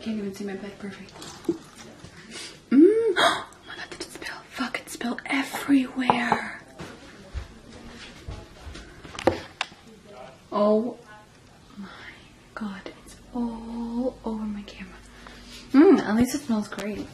can't even see my bed perfect. Oh my god, did it spill? Fuck, it spilled everywhere. Oh my god, it's all over my camera. At least it smells great.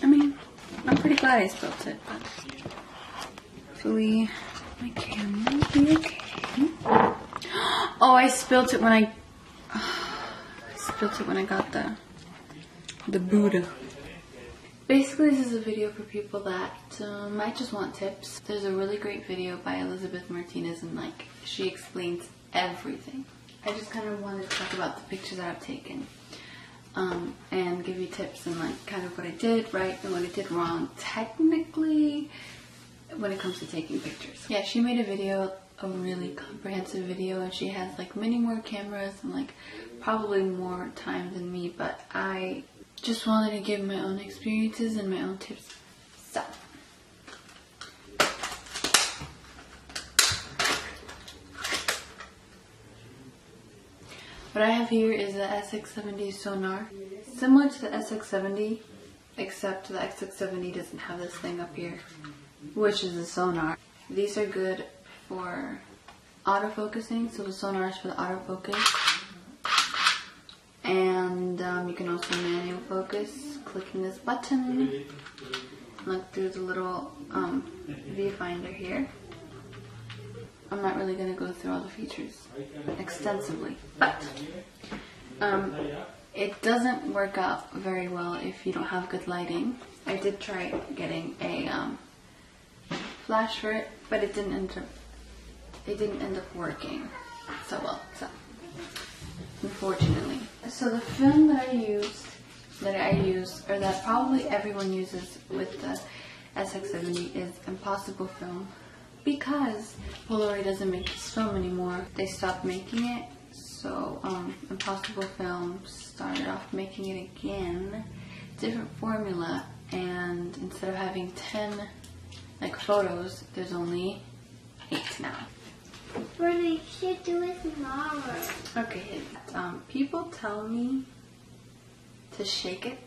I mean, I'm pretty glad I spilled it, but hopefully my camera will be okay. Oh, I spilled it when I got the Buddha. Basically, this is a video for people that might just want tips. There's a really great video by Elizabeth Martinez, and like she explains everything. I just kind of wanted to talk about the pictures that I've taken, and give you tips and like kind of what I did right and what I did wrong technically when it comes to taking pictures. Yeah, she made a video, a really comprehensive video, and she has like many more cameras and like probably more time than me, but I just wanted to give my own experiences and my own tips. So what I have here is the SX70 sonar, similar to the SX70, except the SX70 doesn't have this thing up here, which is the sonar. These are good for autofocusing, so the sonar is for the autofocus, and you can also manual focus clicking this button. Look through the little viewfinder here. I'm not really going to go through all the features extensively, but it doesn't work out very well if you don't have good lighting. I did try getting a flash for it, but it didn't end up working so well. So unfortunately, so the film that I use, or that probably everyone uses with the SX70, is Impossible film. Because Polaroid doesn't make this film anymore, they stopped making it. So Impossible Film started off making it again, different formula, and instead of having 10 like photos, there's only 8 now. Brenda, you should do it tomorrow. Okay, people tell me to shake it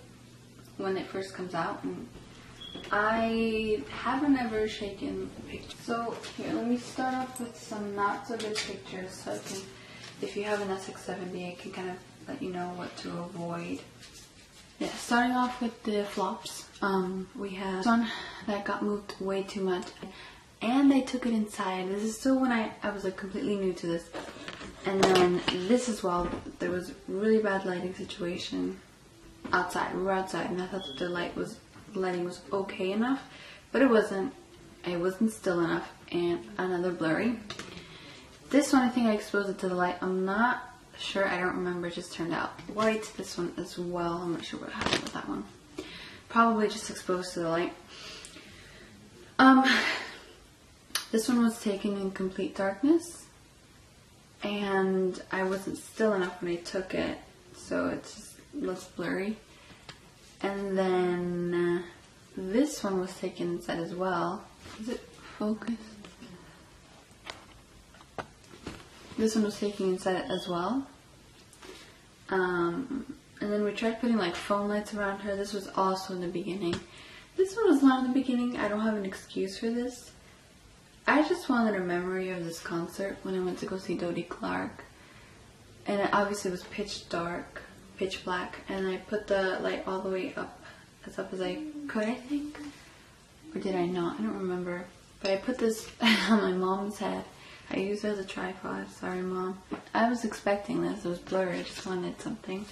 when it first comes out, and I haven't ever shaken a picture. So here, let me start off with some not so good pictures, so I can, if you have an SX70, I can kind of let you know what to avoid. Yeah, starting off with the flops, we have this one that got moved way too much, and they took it inside. This is still when I was like completely new to this. And then this as well, there was really bad lighting situation outside. We were outside, and I thought that the lighting was okay enough, but it wasn't still enough, and another blurry. This one, I think I exposed it to the light. I'm not sure, I don't remember, it just turned out white. This one as well, I'm not sure what happened with that one. Probably just exposed to the light. This one was taken in complete darkness, and I wasn't still enough when I took it, so it just looks blurry. And then this one was taken inside as well. Is it focused? This one was taken inside as well. And then we tried putting like phone lights around her. This was also in the beginning. This one was not in the beginning. I don't have an excuse for this. I just wanted a memory of this concert when I went to go see Dodie Clark. And it obviously was pitch dark, pitch black, and I put the light all the way up as I could, I think. Or did I not? I don't remember. But I put this on my mom's head. I used it as a tripod. Sorry, Mom. I was expecting this. It was blurry. I just wanted something.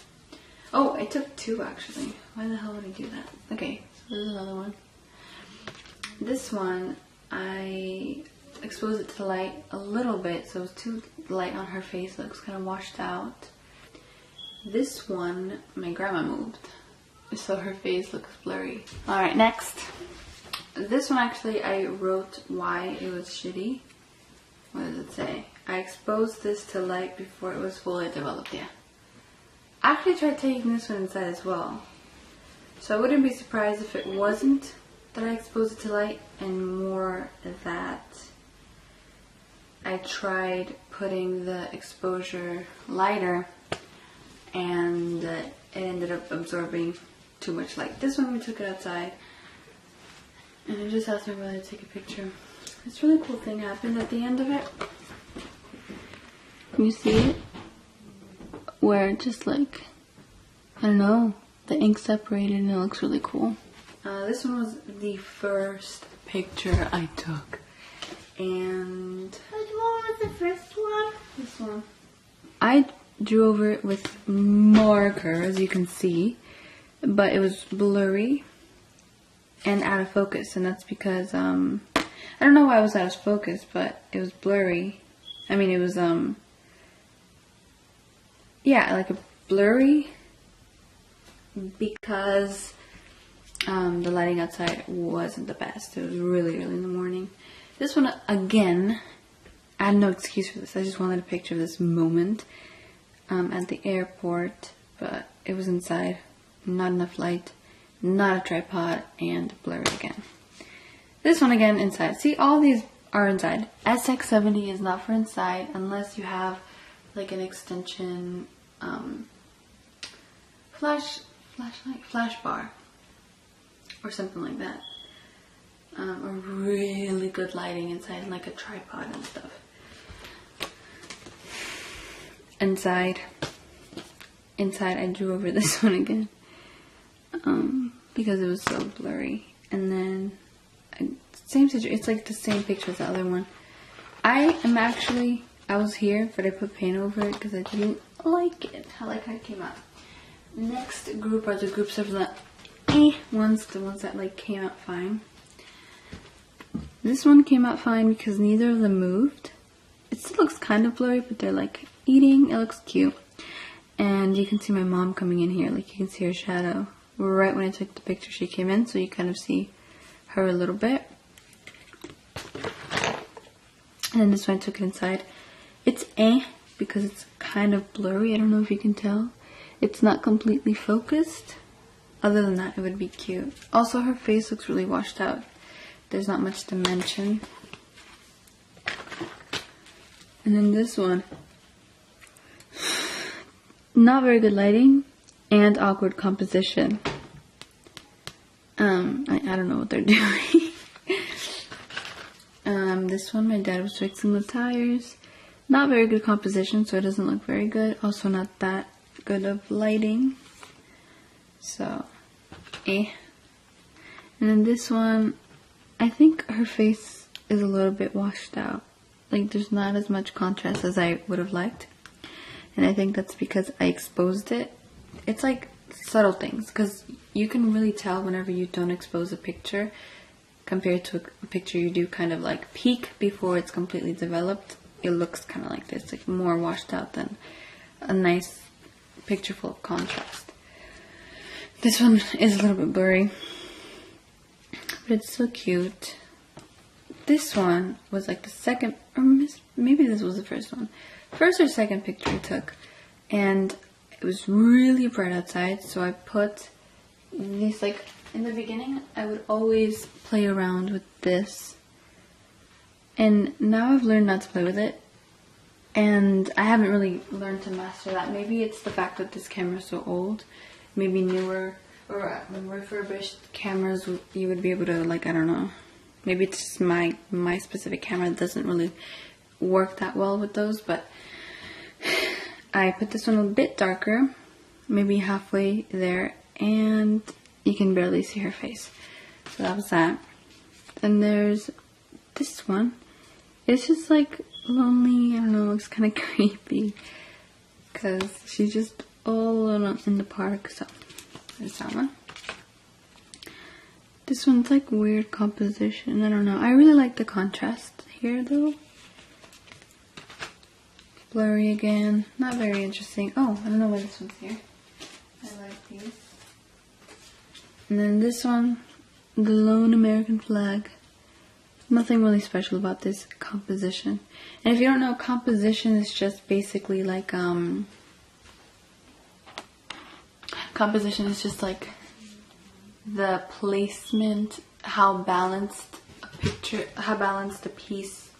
Oh, I took 2 actually. Why the hell would I do that? Okay, so this is another one. This one, I exposed it to the light a little bit, so it was too light on her face. It looks kind of washed out. This one, my grandma moved, so her face looks blurry. Alright, next. This one actually, I wrote why it was shitty. What does it say? I exposed this to light before it was fully developed. Yeah. I actually tried taking this one inside as well. So I wouldn't be surprised if it wasn't that I exposed it to light, and more that I tried putting the exposure lighter and it ended up absorbing too much light. This one we took it outside and I just asked my brother to take a picture. This really cool thing happened at the end of it. Can you see it? Where it just like, I don't know, the ink separated and it looks really cool. This one was the first picture I took. And Which one was the first one? this one. I drew over it with marker, as you can see, but it was blurry and out of focus, and that's because I don't know why it was out of focus, but it was blurry. I mean, it was yeah, like a blurry because the lighting outside wasn't the best. It was really early in the morning. This one, again, I had no excuse for this. I just wanted a picture of this moment at the airport, but it was inside. Not enough light, not a tripod, and blurry again. This one again, inside. See, all these are inside. SX70 is not for inside unless you have like an extension flash bar or something like that. Or really good lighting inside, and like a tripod and stuff. Inside, I drew over this one again because it was so blurry. And then same situation. It's like the same picture as the other one. I was here, but I put paint over it because I didn't like it. I like how it came out. Next group are the groups of the ones, the ones that like came out fine. This one came out fine because neither of them moved. It still looks kind of blurry, but they're like eating. It looks cute. And you can see my mom coming in here. Like you can see her shadow. Right when I took the picture, she came in, so you kind of see her a little bit. And then this one I took it inside. It's because it's kind of blurry. I don't know if you can tell. It's not completely focused. Other than that, it would be cute. Also, her face looks really washed out. There's not much dimension. And then this one. Not very good lighting and awkward composition. I don't know what they're doing. This one, my dad was fixing the tires. Not very good composition, so it doesn't look very good. Also not that good of lighting. So, And then this one, I think her face is a little bit washed out. Like there's not as much contrast as I would have liked. And I think that's because I exposed it. It's like subtle things, because you can really tell whenever you don't expose a picture compared to a picture you do kind of like peak before it's completely developed. It looks kind of like this, like more washed out than a nice picture full of contrast. This one is a little bit blurry, but it's so cute. This one was like the second, or maybe this was the first one. First or second picture I took, and it was really bright outside, so I put these, like, in the beginning, I would always play around with this, and now I've learned not to play with it, and I haven't really learned to master that. Maybe it's the fact that this camera is so old. Maybe newer or refurbished cameras, you would be able to, like, I don't know. Maybe it's just my specific camera that doesn't really work that well with those, but I put this one a bit darker, maybe halfway there, and you can barely see her face. So that was that. Then there's this one. It's just like lonely, I don't know, it's kind of creepy because she's just all alone in the park. So there's that one. This one's like weird composition, I don't know. I really like the contrast here though. Blurry again, not very interesting. Oh, I don't know why this one's here. I like these. And then this one, the lone American flag. Nothing really special about this composition. And if you don't know, composition is just basically like composition is just like the placement, how balanced a picture, how balanced a piece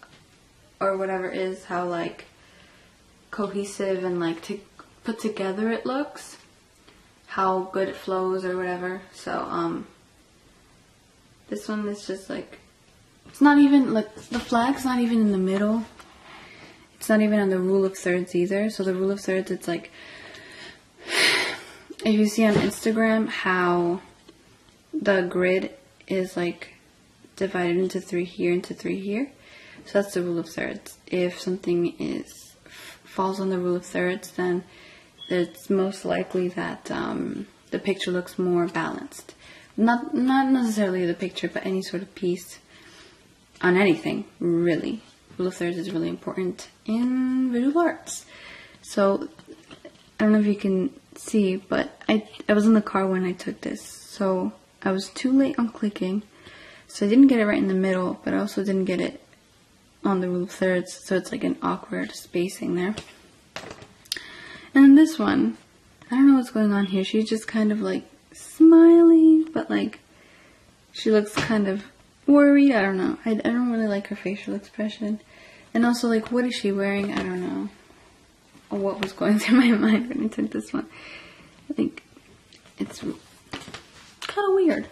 or whatever is how like cohesive and like put together it looks, how good it flows or whatever. So this one is just like, it's not even like, the flag's not even in the middle. It's not even on the rule of thirds either. So the rule of thirds, it's like, if you see on Instagram how the grid is like divided into 3 here, into 3 here. So that's the rule of thirds. If something falls on the rule of thirds, then it's most likely that the picture looks more balanced. Not necessarily the picture, but any sort of piece on anything, really. Rule of thirds is really important in visual arts. So I don't know if you can see, but I was in the car when I took this, so I was too late on clicking, so I didn't get it right in the middle, but I also didn't get it on the rule of thirds, so it's like an awkward spacing there. And then this one, I don't know what's going on here. She's just kind of like smiling, but like she looks kind of worried. I don't know. I don't really like her facial expression. And also, like, what is she wearing? I don't know. Or what was going through my mind when I took this one. I think it's kind of weird.